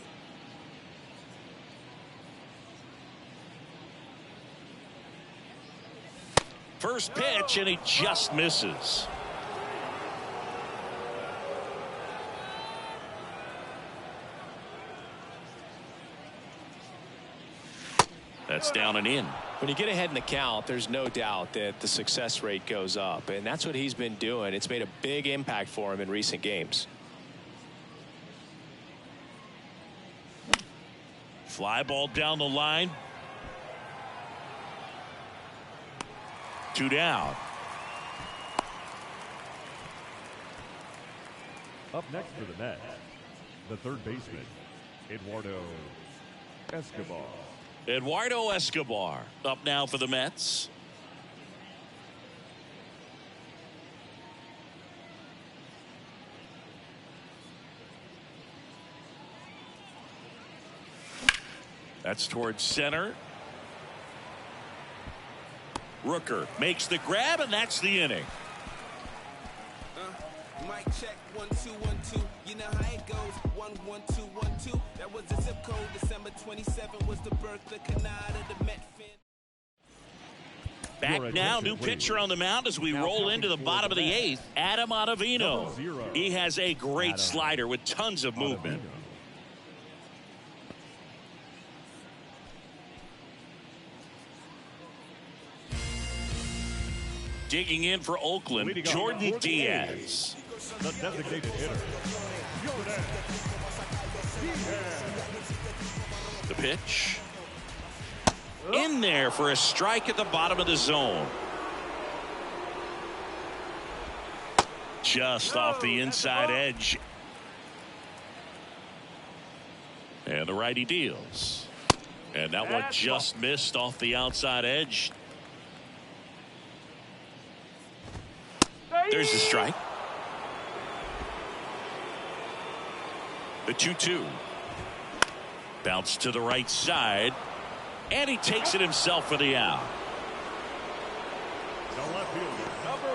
First pitch, and he just misses. That's down and in. When you get ahead in the count, there's no doubt that the success rate goes up, and that's what he's been doing. It's made a big impact for him in recent games. Fly ball down the line. 2 down. Up next for the Mets, the third baseman, Eduardo Escobar up now for the Mets. That's towards center. Rooker makes the grab, and that's the inning. Mic check 1 2 1 2. You know how it goes. 1 1 2 1 2. That was the zip code. December 27 was the birth of Canada, the Met fan. Back now, new pitcher on the mound as we roll into the bottom of the 8th. Adam Ottavino. He has a great slider with tons of movement. Digging in for Oakland, Jordan Diaz. the designated hitter. The pitch. In there for a strike at the bottom of the zone. Just off the inside edge. And the righty deals. And that one just missed off the outside edge. There's the strike. The 2-2. Bounce to the right side. And he takes it himself for the out. The left fielder, number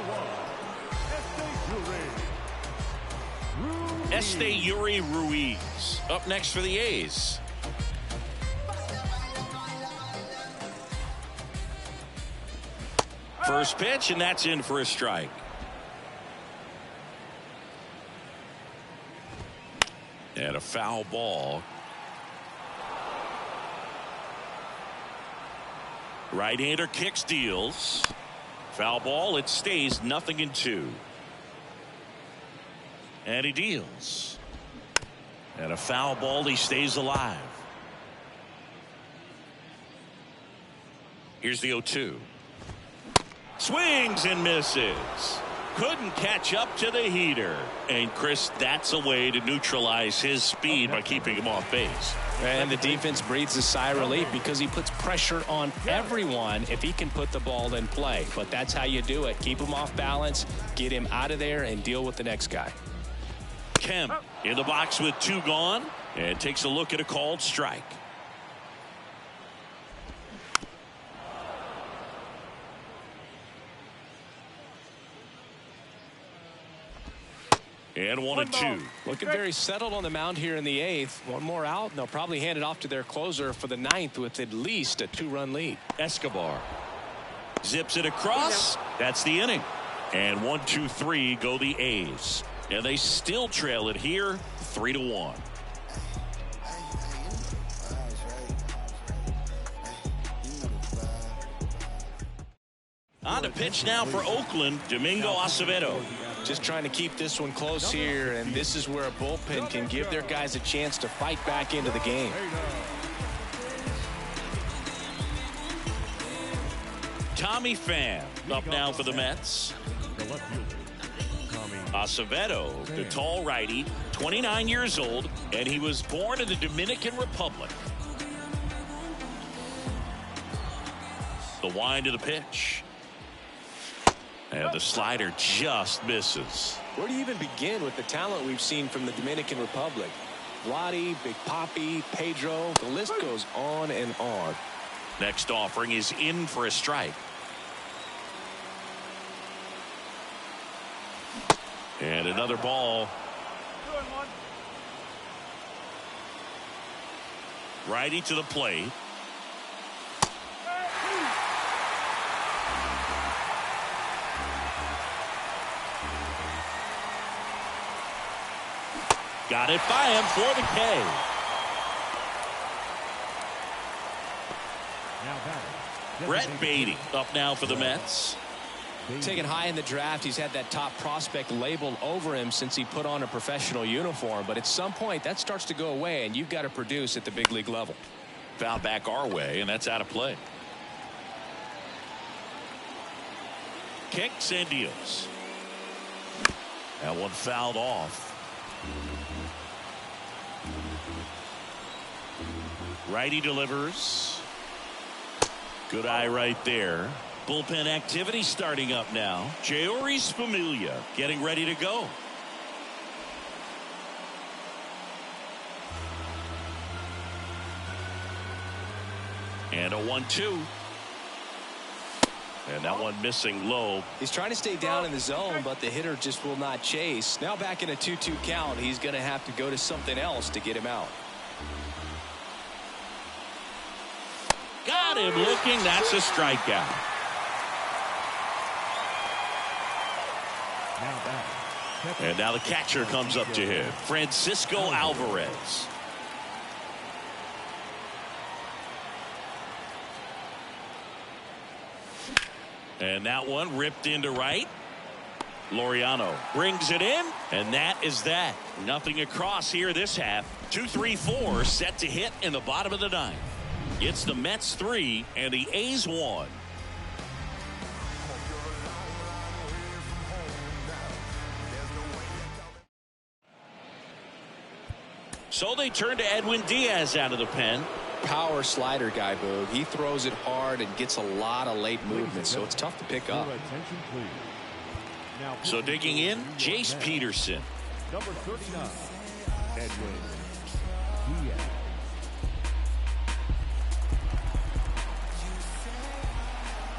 1, Esteury Ruiz up next for the A's. First pitch, and that's in for a strike. And a foul ball. Right-hander kicks, deals. Foul ball, it stays 0-2. And he deals. And a foul ball, he stays alive. Here's the 0-2. Swings and misses. Couldn't catch up to the heater. And Chris, that's a way to neutralize his speed by keeping him off base. And the defense breathes a sigh of relief because he puts pressure on everyone if he can put the ball in play. But that's how you do it. Keep him off balance, get him out of there, and deal with the next guy. Kemp in the box with 2 gone and takes a look at a called strike. And 1-2. Looking very settled on the mound here in the 8th. One more out, and they'll probably hand it off to their closer for the 9th with at least a 2-run lead. Escobar zips it across. That's the inning. And 1-2-3 go the A's. And they still trail it here 3-1. On the pitch now for Oakland, Domingo Acevedo. Just trying to keep this one close here, and this is where a bullpen can give their guys a chance to fight back into the game. Tommy Pham up now for the Mets. Acevedo, the tall righty, 29 years old, and he was born in the Dominican Republic. The wind of the pitch. And the slider just misses. Where do you even begin with the talent we've seen from the Dominican Republic? Vladdy, Big Papi, Pedro, the list goes on and on. Next offering is in for a strike. And another ball. Righty to the plate. Got it by him for the K. Brett Beatty up now for the Mets. Taken high in the draft, he's had that top prospect labeled over him since he put on a professional uniform. But at some point, that starts to go away, and you've got to produce at the big league level. Foul back our way, and that's out of play. Kicks and deals. That one fouled off. Righty delivers. Good eye right there. Bullpen activity starting up now. Jeurys Familia getting ready to go. And a 1-2. And that one missing low. He's trying to stay down in the zone, but the hitter just will not chase. Now back in a 2-2 count, he's going to have to go to something else to get him out. Got him looking. That's a strikeout. And now the catcher comes up to him. Francisco Alvarez. And that one ripped into right. Laureano brings it in, and that is that. Nothing across here this half. 2-3-4 set to hit in the bottom of the ninth. It's the Mets 3 and the A's 1. So they turn to Edwin Diaz out of the pen. Power slider guy, Boog. He throws it hard and gets a lot of late movement, so it's tough to pick up. So digging in, Jace Peterson. Number 39, Edwin Diaz.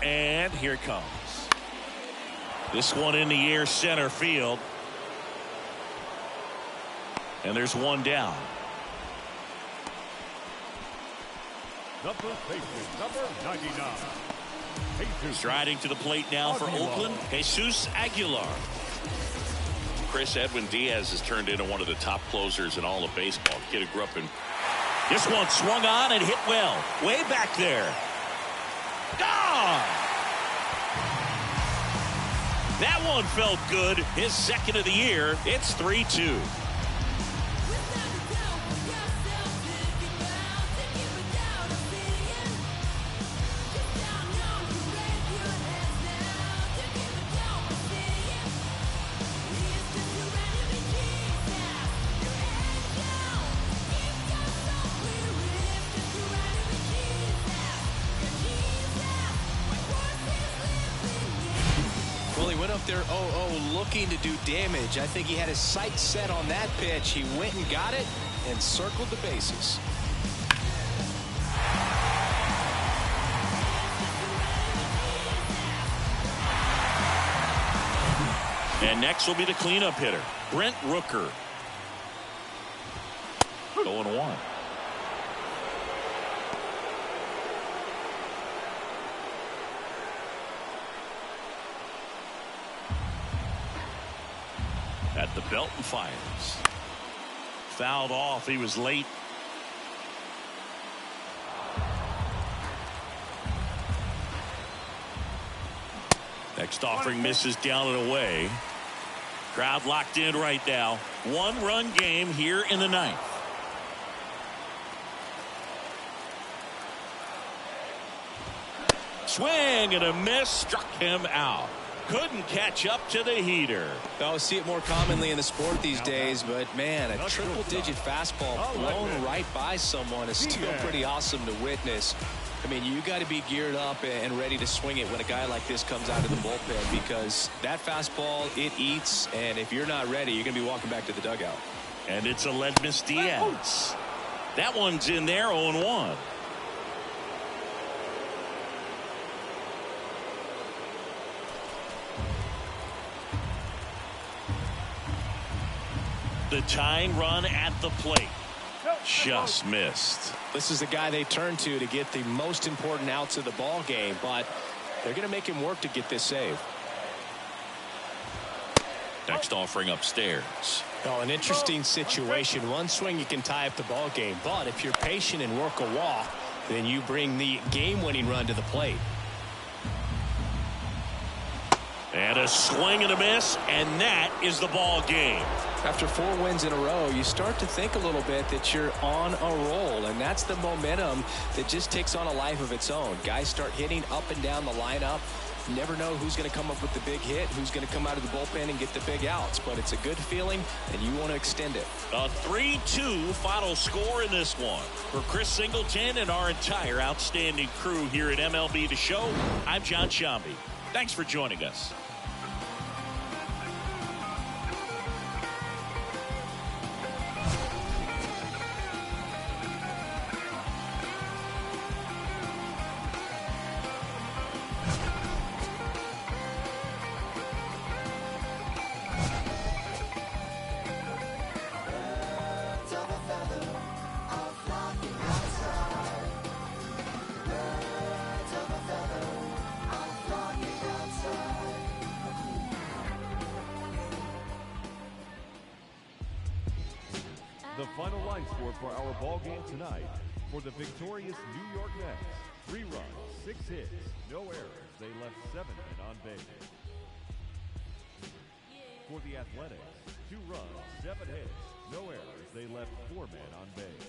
And here it comes. This one in the air center field. And there's one down. Number 99. Striding to the plate now for Oakland, Jesus Aguilar. Chris, Edwin Diaz has turned into one of the top closers in all of baseball. Kid who grew up in. This one swung on and hit well. Way back there. Gone! That one felt good. His second of the year. It's 3-2. Well, he went up there 0-0 looking to do damage. I think he had his sights set on that pitch. He went and got it and circled the bases. And next will be the cleanup hitter, Brent Rooker. 0-1. At the belt and fires. Fouled off. He was late. Next offering misses down and away. Crowd locked in right now. One-run game here in the ninth. Swing and a miss, struck him out. Couldn't catch up to the heater. I see it more commonly in the sport these days, but man, a triple-digit fastball blown right by someone is still pretty awesome to witness. I mean, you got to be geared up and ready to swing it when a guy like this comes out of the bullpen, because that fastball, it eats, and if you're not ready, you're going to be walking back to the dugout. And it's Aledmys Diaz. That one's in there, 0-1. The tying run at the plate. Just missed. This is the guy they turn to get the most important outs of the ball game, but they're going to make him work to get this save. Next offering upstairs. Oh, an interesting situation. One swing you can tie up the ball game, but if you're patient and work a walk, then you bring the game-winning run to the plate. And a swing and a miss, and that is the ball game. After 4 wins in a row, you start to think a little bit that you're on a roll, and that's the momentum that just takes on a life of its own. Guys start hitting up and down the lineup. You never know who's going to come up with the big hit, who's going to come out of the bullpen and get the big outs, but it's a good feeling, and you want to extend it. A 3-2 final score in this one. For Chris Singleton and our entire outstanding crew here at MLB The Show, I'm John Shambi. Thanks for joining us. The final line score for our ball game tonight: for the victorious New York Mets, 3 runs, 6 hits, no errors. They left 7 men on base. For the Athletics, 2 runs, 7 hits, no errors. They left 4 men on base.